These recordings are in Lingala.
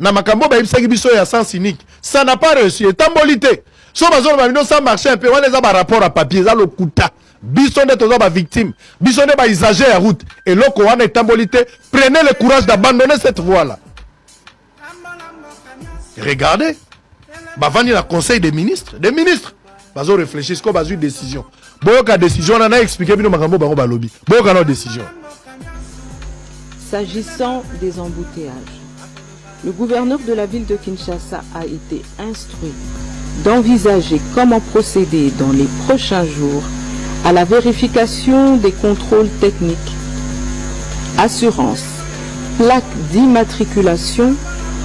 na makambo ba ibisaki biso ya sens unique. Ça n'a pas réussi. Tambolité. So bazon ba bino ça marcher un peu. On les a ba rapport à papier za lokuta. Biso nde toza ba victime. Biso nde ba usager ya route. Et loko wana tambolité, prenez le courage d'abandonner cette voie là. Regardez. Bah vani la conseil des ministres. Des ministres. Bazo réfléchir ce qu'on va une décision. Boyoka décision on a expliqué bino makambo bango ba lobby. Boyoka no décision. S'agissant des embouteillages, le gouverneur de la ville de Kinshasa a été instruit d'envisager comment procéder dans les prochains jours à la vérification des contrôles techniques, assurance, plaques d'immatriculation,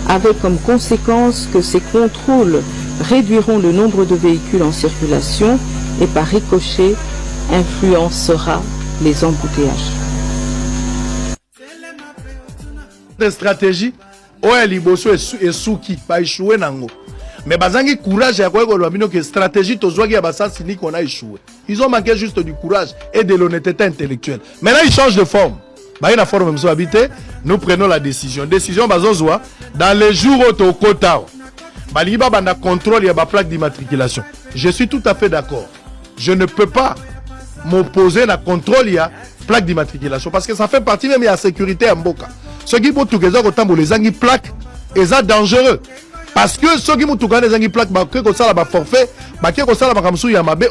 avec comme conséquence que ces contrôles réduiront le nombre de véhicules en circulation et par ricochet influencera les embouteillages. Des stratégies, oya liboso et souki, pas échoué nango. Mais bazangi courage ya kwa kolobino que stratégie tozwaki ya basasi ni qu'on a échoué. Ils ont manqué juste du courage et de l'honnêteté intellectuelle. Maintenant ils changent de forme. Bah une forme même habité, nous prenons la décision. Décision bazozwa dans les jours où to kotao. Baliba banda contrôle ya ba plaque d'immatriculation. Je suis tout à fait d'accord. Je ne peux pas m'opposer à la contrôle ya plaque d'immatriculation parce que ça fait partie même de la sécurité en Mboka. Ceux qui vont tout les zangi plaques, ils sont dangereux. Parce que ceux qui vont tout les zangi plaques, bah forfait,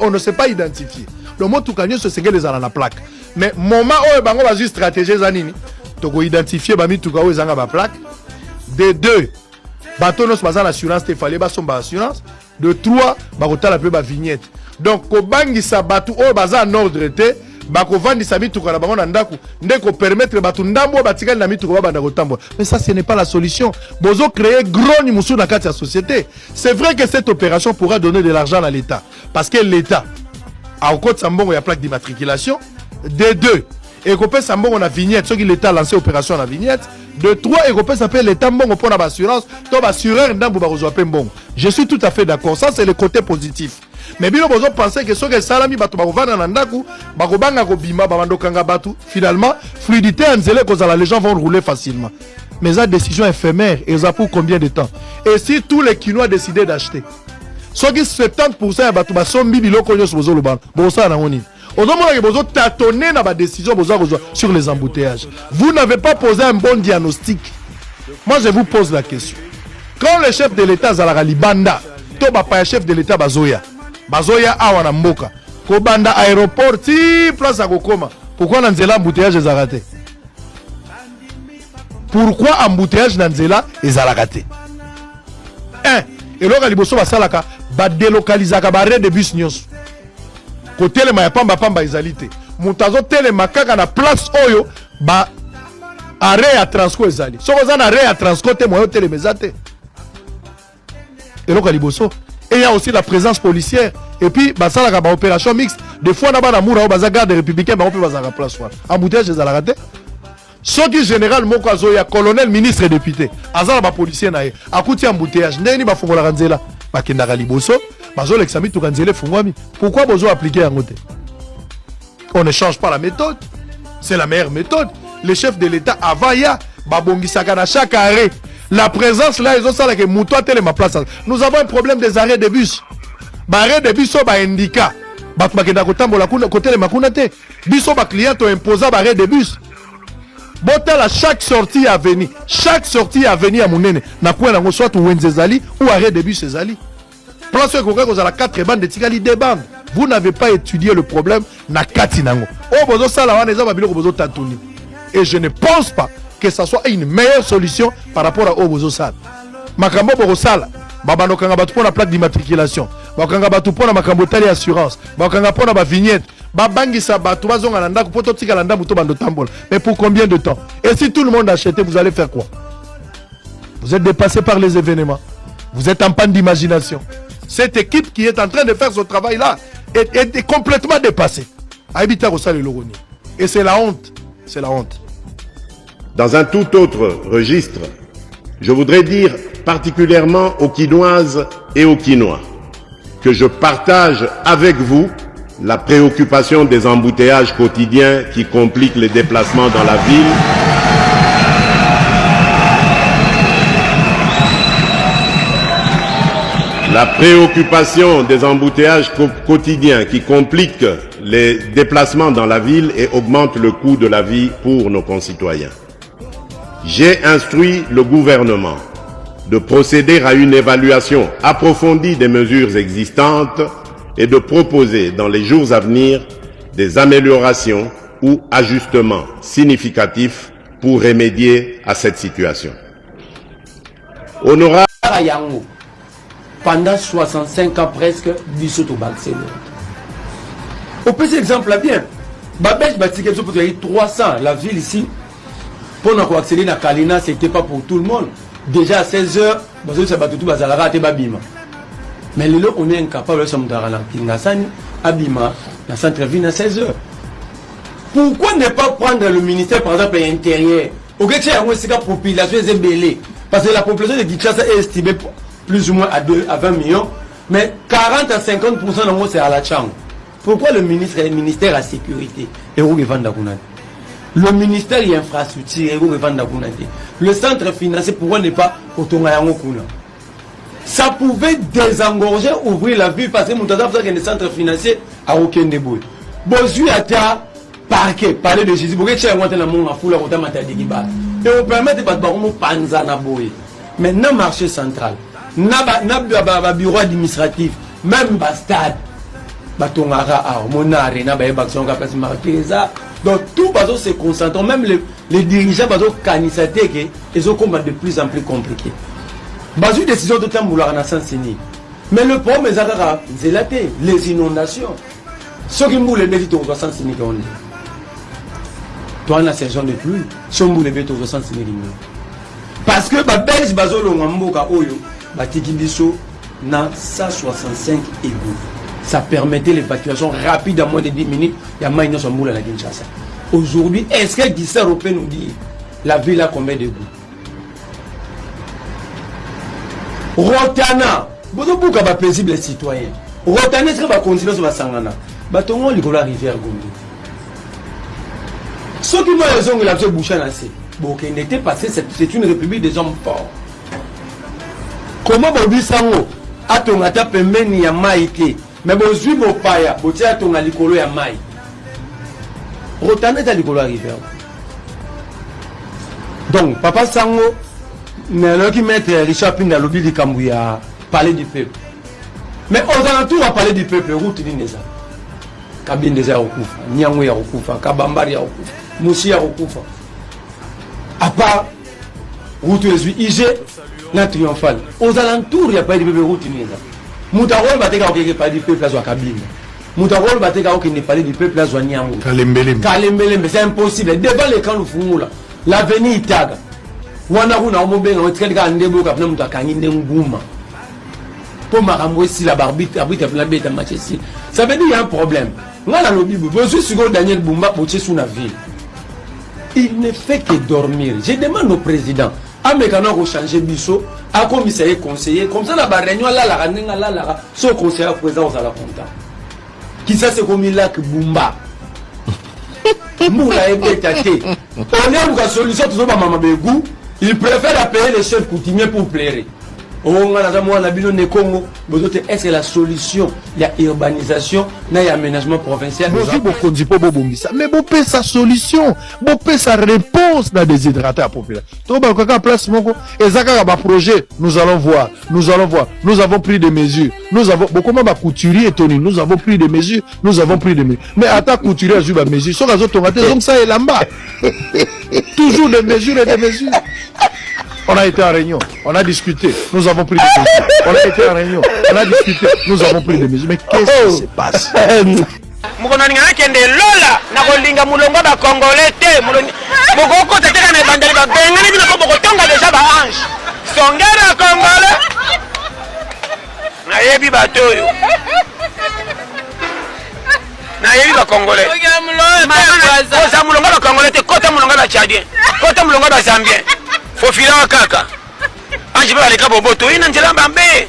on ne sait pas identifier. Le mot tout gagner, c'est que les a la plaque. Mais moment où on va juste stratégie zanini, tu peux identifier bami tout les zanga ba plaque. De deux, bateau nos bazan assurance, il fallait ba son assurance. De trois, bah la peu ba vignette. Donc ko bangi sa bateau au bazan en ordre té. Bako vandi sa mituko na bango na ndaku ndeko permettre batu ndambo batikali na mituko baba ndako tambo. Mais ça ce n'est pas la solution. Bozo créer gros nimusu na kati ya société. C'est vrai que cette opération pourra donner de l'argent à l'État parce que l'État a au côté sambongo ya plaque d'immatriculation. De deux, et qu'on peut sambongo na vignette, ceux qui l'État a lancé opération na vignette. De trois, et qu'on peut s'appeler l'État mbongo pour la assurance, to assureur ndambo barozo ape mbongo. Je suis tout à fait d'accord. Ça c'est le côté positif. Mais bien vous pensez que ce que salami bato bakovana na ndaku bakobanga kobima babandokanga batu finalement fluidité anzele kozala les gens vont rouler facilement. Mais la décision éphémère et ça pour combien de temps? Et si tous les Kinois décidaient d'acheter ce qui 70% ya bato basombi biloko nyos bozo lobana bosa na ngoni ozomona ke bozo tâtonner na ba décision bozo sur les embouteillages. Vous n'avez pas posé un bon diagnostic. Moi je vous pose la question. Quand le chef de l'État Zalaka Libanda to ba pa chef de l'État bazoya bazoya awa na mboka ko banda aéroport ti place à kokoma pourquoi na nzela embouteillage ezalaka te? Pourquoi embouteillage na nzela ezalaka te? Eloko liboso basalaka ba délocalisaka ba arrêt de bus nyonso ko telema ya pamba pamba ezali te mutazo telema kaka na place oyo ba arrêt ya transport ezali soko za na arrêt ya transport te moyo telema ezate eloko liboso. Et il y a aussi la présence policière. Et puis, bah, ça, la opération mixte. Des fois, on a un amour, on a garde républicain, mais on peut pas en place. Embouteillage, ils ont raté. Ce qui général, mon cas, il y a colonel, ministre et député. Azar, ba policier, na a coûté embouteillage. N'est-ce pas fongo la ranzela? Ba kendara liboso. Bazo l'examen tout ranzele fungwami. Pourquoi bozo appliquer en côté? On ne change pas la méthode. C'est la meilleure méthode. Le chef de l'État, avant, il y a babongisaka na chaque arrêt. La présence là, ils ont ça là que moutoua telle ma place. Nous avons un problème des arrêts de bus. Arrêt de bus, ça va indiquer. Batmakenda kotambola côté les makunate. Bus, ba client ont imposé arrêt de bus. Botel à chaque sortie à venir. Chaque sortie à venir à Mounene. Na quoi na soit ou Wenzezali ou arrêt de bus Ezali. Place que vous avez 4 bandes de Tigali des bandes. Vous n'avez pas étudié le problème na Katinango. Oh bozo sala wana eza babilo bozo tatuni. Et je ne pense pas que ça soit une meilleure solution par rapport à Obozosal. Makambo Borosala, Babano Kangabatu pour la plaque d'immatriculation, Bakangabatu pour la Makambo Tali Assurance, Bakanga pour la vignette, Babangi Sabatu, Bazongalanda, Pototikalanda, Mutobando Tambol. Mais pour combien de temps? Et si tout le monde achète, vous allez faire quoi? Vous êtes dépassé par les événements. Vous êtes en panne d'imagination. Cette équipe qui est en train de faire ce travail-là est complètement dépassée. Et c'est la honte. C'est la honte. Dans un tout autre registre, je voudrais dire particulièrement aux Kinoises et aux Kinois que je partage avec vous la préoccupation des embouteillages quotidiens qui compliquent les déplacements dans la ville. La préoccupation des embouteillages quotidiens qui compliquent les déplacements dans la ville et augmentent le coût de la vie pour nos concitoyens. J'ai instruit le gouvernement de procéder à une évaluation approfondie des mesures existantes et de proposer dans les jours à venir des améliorations ou ajustements significatifs pour remédier à cette situation. Honorable pendant 65 ans presque, Bissoto Barcelone. Au petit exemple là bien, Babèche Batika 300, la ville ici, pour nous accéder à Kalina, c'était pas pour tout le monde. Déjà à 16h, mais le on est incapable de se mettre à Abima, dans centre-ville à 16h. Pourquoi ne pas prendre le ministère, par exemple, intérieur? Au Québec, la population est belée. Parce que la population de Kinshasa est estimée plus ou moins à 20 millions, mais 40 à 50% de c'est à la chambre. Pourquoi le ministère de la sécurité et le ministère de l'infrastructure et le centre financier, pourquoi ne pas ça pouvait désengorger, ouvrir la ville parce que mon tata que le centre financier a aucun début. Bonjour à ta parquet, parler de Jésus, pourquoi tu as monté la main à foule à côté et on permet de pas panza na boy. Maintenant marché central. Na bureau administratif, même stade, batongara monare na ba action ka place marqueza. Donc tout bazo se concentre, même les dirigeants bazo kanisate que ils ont combat de plus en plus compliqué. Bazo décision de temps vouloir na Sansini. Mais le problème est à les inondations. Ce qui nous les mérite au Sansini qu'on est. Toi la saison de pluie, si on les mérite au Sansini. Parce que ba belge bazo lo ngamboka oyo batiki biso na 165 égouts. Ça permettait l'évacuation rapide en moins de 10 minutes. Il y a moins sur moule à la Kinshasa. Aujourd'hui, est-ce que Guissé européen nous dit la ville a combien d'égouts? Rotana, vous avez beaucoup de paisibles les citoyens. Rotana, est-ce que va continuer sur la Sangana? Batongo, il y a rivière Gondi. Ceux qui m'ont raison que la bouche à assez. Bon, qu'il n'était pas, c'est une république des hommes forts. Comment Bobi Sango a ton attaque meni ya maïke, mais bon, je mon paya, bon, tiens, ton alicolo ya maï. Rotane est à l'icolo à rivière. Donc, Papa Sango, n'est qui mettre Richard Ping dans l'objet du Kambouya, parler du peuple. Mais aux alentours, à parler du peuple, route d'Ineza. Kabine des Aroukoufa, Nyangwe Aroukoufa, Kabambari Aroukoufa, Moussi Aroukoufa. À part route de IG, la triomphale. Aux alentours, il n'y a pas de route d'Ineza. Moutarol va te pas du peuple à la cabine. Moutarol va te pas du peuple à Nyangwe. Kalembelembe, c'est impossible. Devant les camps, l'avenir Itaga. Wanaru na omobenga wetkeka ndebo kapna mutakanyi ndenguma pour marambo si la barbite arbitre la bête match ici ça veut dire il y a un problème ngala lobibu besoin sur Daniel Bumba boche sous la ville il ne fait que dormir. Je demande au président à mécano ko changer biso à commissaire conseiller comme ça la ba réunion là la ranenga là la so conseiller président aux à la content qui ça c'est comme là que Bumba moula ebetake on est une solution tout ça maman begou. Il préfère appeler les chefs coutumiers pour plaire. Est-ce que la solution, il y a urbanisation, il y a aménagement provincial? Mais vous payez sa solution, vous payez sa réponse dans des hydratés à la population. Projet, nous allons voir, nous avons pris des mesures. Nous avons, comment ma couturier est tenu, nous avons pris des mesures, Mais à ta couturier, je vais mesures. Sur les autres, donc ça est là-bas. Toujours des mesures et des mesures. On a été en réunion, on a discuté, nous avons pris des mesures. On a été en réunion, on a discuté, nous avons pris des mesures. Mais qu'est-ce qui se passe? Mukonanga kende lola na kolinga mulongo ba congolais te moko teteka na bandali ba bengani bina ko bokotonga déjà ba ange songera congolais na yebi batoyo na yebi ba congolais oza mulongo ba congolais te kota mulongo ba tchadien kota mulongo ba zambien faut filer kaka ange ba leka boboto ina njela mbambe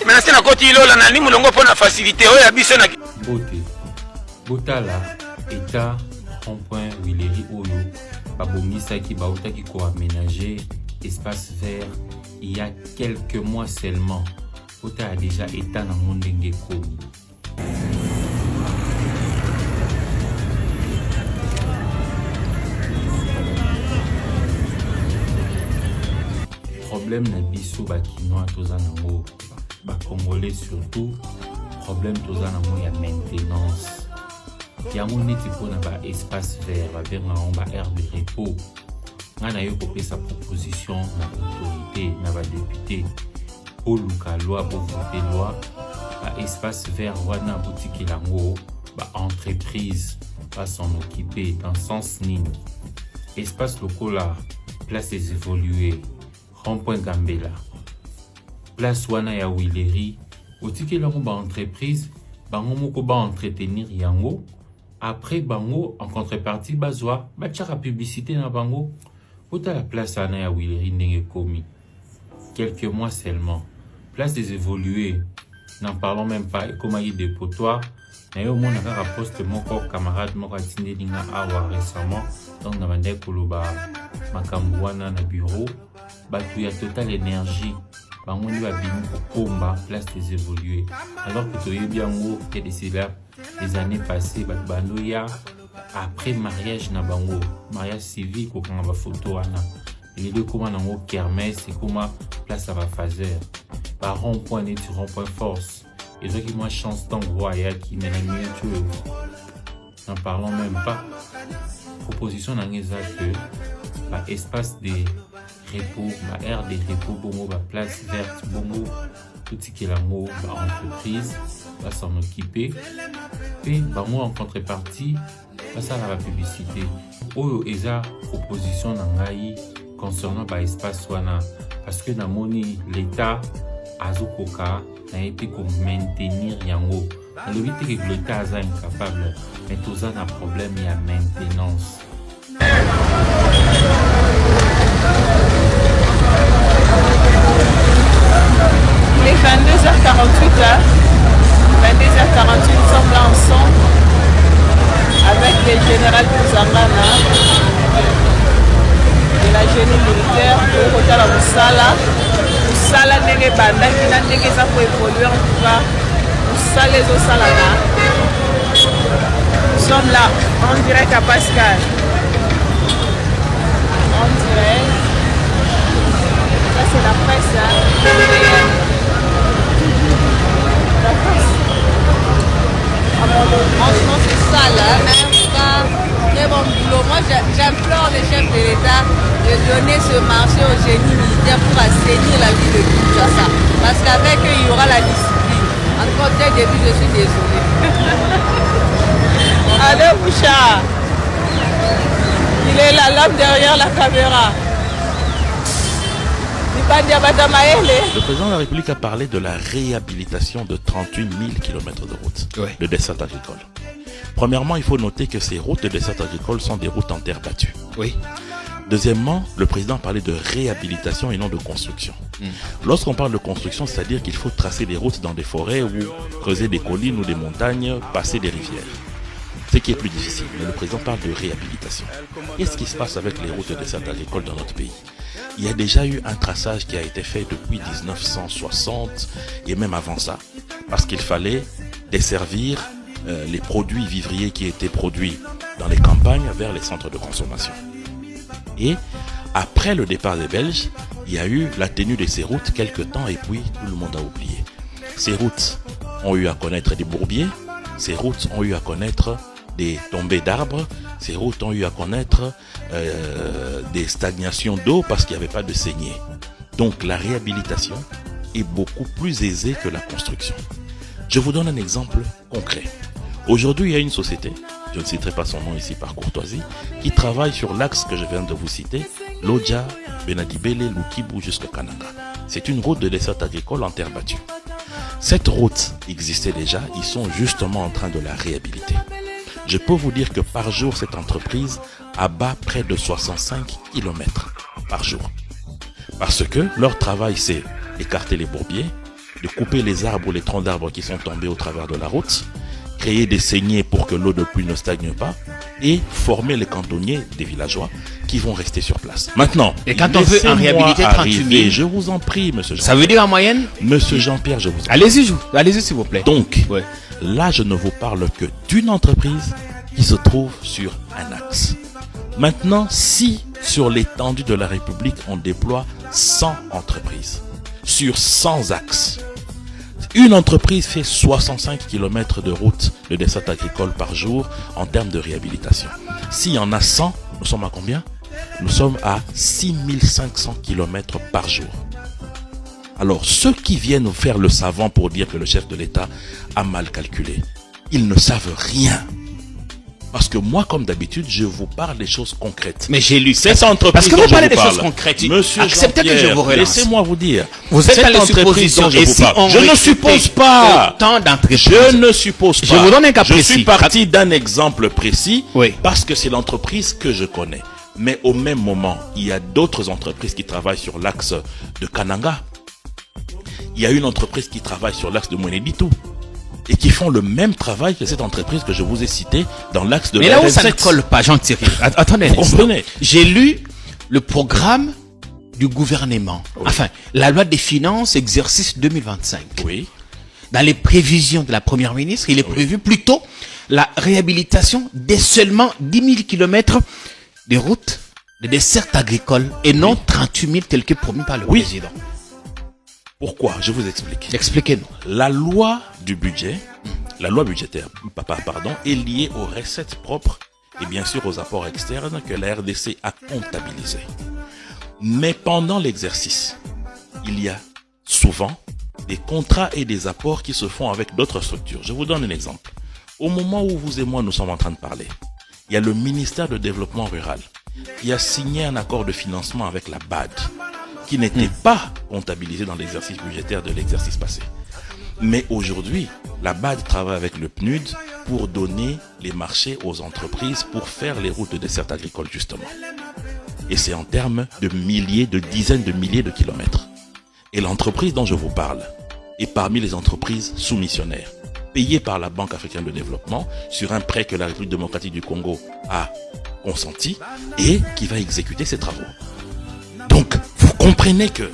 menasi na koti lola na ni mulongo pona facilité oya biso na beauté Botala, État, rond-point, Willery, Oyo, Babomisaki, Baotaki, aménager espace vert il y a quelques mois seulement. ota déjà état na mondenge komi. Problème na biso ba kinois toza nango ba congolais surtout problème toza nango ya maintenance. Yango neti pona ba espace vert ba benga ba aire de repos. Ngana yo kopesa proposition na autorité na ba député au luka loi pour voter loi ba espace vert wana boutique lango ba entreprise va s'en occuper dans sens nini. Espace lokola place des évoluer rond-point Gambela place wana ya Wileri boutique lango ba entreprise bango moko ba entretenir yango après bango en contrepartie bazwa ba tchaka publicité na bango ota la place ana ya Wileri ndenge komi quelques mois seulement place des évolués n'en parlons même pas comme il dépotoir na yo mona kaka poste moko camarade moko atindeli nga awa récemment donc na bande koloba makambo wana na bureau batu ya Total Énergie bango ndi babimi kopomba place des évolués alors que toyebi yango que des années passées bando ya après mariage na bango mariage civil ko kanga ba photo wana les deux comment nango kermesse et comment place à ba fazer par rond-point et rond-point force et ceux qui moi chance tant royal qui mène mieux tu n'en parlons même pas proposition n'angeza que ba espace des repos ba aire des repos bongo ba place verte bongo tout ce qui est la mot ba entreprise va s'en occuper et bango en contrepartie ça la publicité oyo eza proposition na ngai concernant ba espace wana parce que na moni l'état azokoka na epi ko maintenir yango le but que l'état est incapable mais tout ça na problème ya maintenance. Il est 22h48 là. 22h48, nous sommes là ensemble avec le général Kouzangana de la génie militaire pour côté la Moussala. Moussala n'est pas bandaki na ndenge ça pour évoluer en tout cas. Moussala les Osalana. Nous sommes là en direct à Pascal. En direct. Ça c'est la presse hein. Franchement c'est ça là, très bon boulot. Moi j'implore le chef de l'État de donner ce marché au génie militaire pour assainir la ville de Kinshasa. Parce qu'avec eux il y aura la discipline. En tout cas dès le début je suis désolé. Allez Bouchard, il est là derrière la caméra. Le président de la République a parlé de la réhabilitation de 38 000 km de routes de desserte agricole. Premièrement, il faut noter que ces routes de desserte agricole sont des routes en terre battue. Oui. Deuxièmement, le président a parlé de réhabilitation et non de construction. Lorsqu'on parle de construction, c'est-à-dire qu'il faut tracer des routes dans des forêts ou creuser des collines ou des montagnes, passer des rivières. Ce qui est plus difficile. Mais le président parle de réhabilitation. Qu'est-ce qui se passe avec les routes de desserte agricole dans notre pays ? Il y a déjà eu un traçage qui a été fait depuis 1960 et même avant ça, parce qu'il fallait desservir les produits vivriers qui étaient produits dans les campagnes vers les centres de consommation. Et après le départ des Belges, il y a eu la tenue de ces routes quelque temps et puis tout le monde a oublié. Ces routes ont eu à connaître des bourbiers, ces routes ont eu à connaître des tombées d'arbres, ces routes ont eu à connaître des stagnations d'eau parce qu'il n'y avait pas de saignée. Donc la réhabilitation est beaucoup plus aisée que la construction. Je vous donne un exemple concret. Aujourd'hui, il y a une société, je ne citerai pas son nom ici par courtoisie, qui travaille sur l'axe que je viens de vous citer, Lodja, Benadibele, Lukibu jusqu'à Kananga. C'est une route de desserte agricole en terre battue. Cette route existait déjà, ils sont justement en train de la réhabiliter. Je peux vous dire que par jour, cette entreprise abat près de 65 km par jour. Parce que leur travail, c'est d'écarter les bourbiers, de couper les arbres ou les troncs d'arbres qui sont tombés au travers de la route créer des saignées pour que l'eau de pluie ne stagne pas et former les cantonniers des villageois qui vont rester sur place. Maintenant, et quand on veut en réhabiliter 38 000, je vous en prie, monsieur Jean-Pierre. Ça veut dire en moyenne? Monsieur Jean-Pierre, je vous en prie. Allez-y s'il vous plaît. Donc, ouais. Là, je ne vous parle que d'une entreprise qui se trouve sur un axe. Maintenant, si sur l'étendue de la République, on déploie 100 entreprises sur 100 axes, une entreprise fait 65 km de route de desserte agricole par jour en termes de réhabilitation. S'il y en a 100, nous sommes à combien? Nous sommes à 6500 km par jour. Alors, ceux qui viennent faire le savant pour dire que le chef de l'État a mal calculé, ils ne savent rien. Parce que moi, comme d'habitude, je vous parle des choses concrètes. Mais j'ai lu cette entreprise. Parce que vous parlez des choses concrètes. Monsieur acceptez que je vous relance. Laissez-moi vous dire. Vous êtes dans les suppositions. Je ne suppose pas. Je ne suppose pas. Je vous donne un cas précis. Je suis parti d'un exemple précis. Oui. Parce que c'est l'entreprise que je connais. Mais au même moment, il y a d'autres entreprises qui travaillent sur l'axe de Kananga. Il y a une entreprise qui travaille sur l'axe de Mweneditu et qui font le même travail que cette entreprise que je vous ai citée dans l'axe de la RN7. Mais là où ça ne colle pas, Jean-Thierry. Attendez, j'ai lu le programme du gouvernement. Oui. Enfin, la loi des finances, exercice 2025. Oui. Dans les prévisions de la première ministre, il est prévu plutôt la réhabilitation des seulement 10 000 km de routes de desserte agricole et non 38 000 tels que promis par le président. Pourquoi? Je vous explique. Expliquez-nous. La loi du budget, la loi budgétaire, pardon, est liée aux recettes propres et bien sûr aux apports externes que la RDC a comptabilisés. Mais pendant l'exercice, il y a souvent des contrats et des apports qui se font avec d'autres structures. Je vous donne un exemple. Au moment où vous et moi nous sommes en train de parler, il y a le ministère de Développement Rural qui a signé un accord de financement avec la BAD, qui n'était pas comptabilisé dans l'exercice budgétaire de l'exercice passé. Mais aujourd'hui, la BAD travaille avec le PNUD pour donner les marchés aux entreprises pour faire les routes de desserte agricole justement. Et c'est en termes de milliers, de dizaines de milliers de kilomètres. Et l'entreprise dont je vous parle est parmi les entreprises soumissionnaires, payées par la Banque africaine de développement sur un prêt que la République démocratique du Congo a consenti et qui va exécuter ses travaux. Donc, vous comprenez que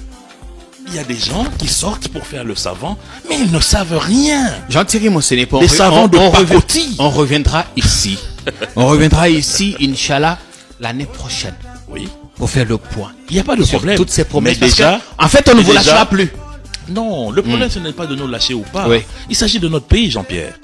il y a des gens qui sortent pour faire le savant, mais ils ne savent rien. Jean-Thierry, moi, ce n'est pas... Les savants de pacotille. On reviendra ici. On reviendra ici, Inch'Allah, l'année prochaine. Oui. Pour faire le point. Il n'y a pas de problème. Toutes ces promesses. Mais déjà, en fait, on ne vous lâchera plus. Non, le problème, ce n'est pas de nous lâcher ou pas. Oui. Il s'agit de notre pays, Jean-Pierre.